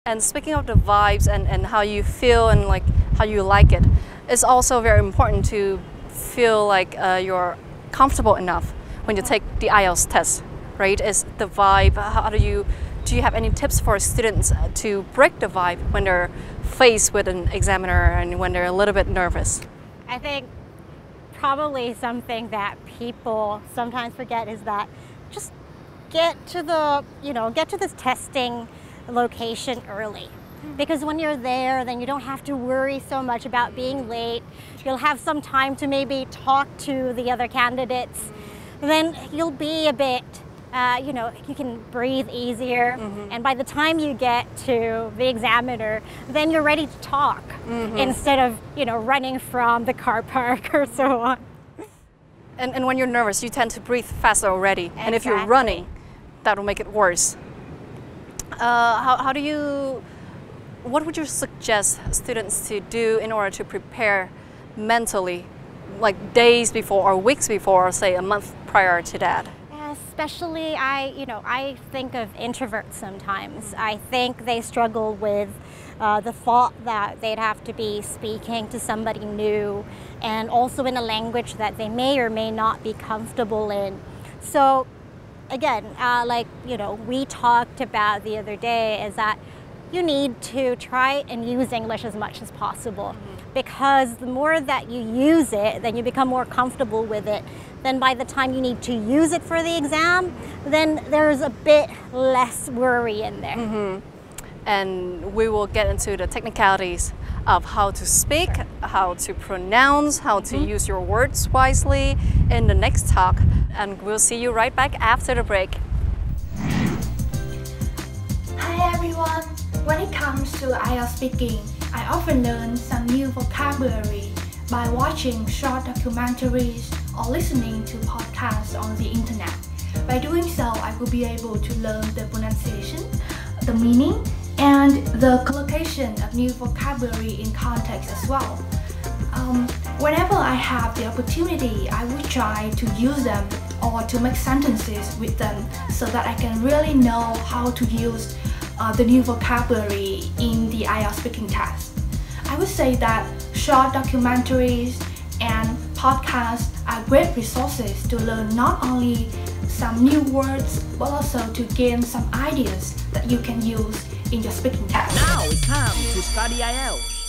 And speaking of the vibes and how you feel and like how you like it, it's also very important to feel like you're comfortable enough when you take the IELTS test, right? Is the vibe, do you have any tips for students to break the vibe when they're faced with an examiner and when they're a little bit nervous? I think probably something that people sometimes forget is that just get to this testing location early. Because when you're there, then you don't have to worry so much about being late. You'll have some time to maybe talk to the other candidates. Then you'll be a bit, you can breathe easier. And by the time you get to the examiner, then you're ready to talk instead of, running from the car park or so on. And when you're nervous, you tend to breathe faster already. Exactly. And if you're running, that will make it worse. What would you suggest students to do in order to prepare mentally, like days before or weeks before, or say a month prior to that? Especially, I think of introverts sometimes. I think they struggle with the thought that they'd have to be speaking to somebody new and also in a language that they may or may not be comfortable in. So again, we talked about the other day, is that you need to try and use English as much as possible, because the more that you use it, then you become more comfortable with it. Then by the time you need to use it for the exam, then there's a bit less worry in there. And we will get into the technicalities of how to speak, how to pronounce, how to use your words wisely in the next talk. And we'll see you right back after the break. Hi everyone! When it comes to IELTS speaking, I often learn some new vocabulary by watching short documentaries or listening to podcasts on the internet. By doing so, I will be able to learn the pronunciation, the meaning, and the collocation of new vocabulary in context as well. Whenever I have the opportunity, I will try to use them or to make sentences with them so that I can really know how to use the new vocabulary in the IELTS speaking test. I would say that short documentaries and podcasts are great resources to learn not only some new words but also to gain some ideas that you can use in your speaking test. Now it's time to study IELTS.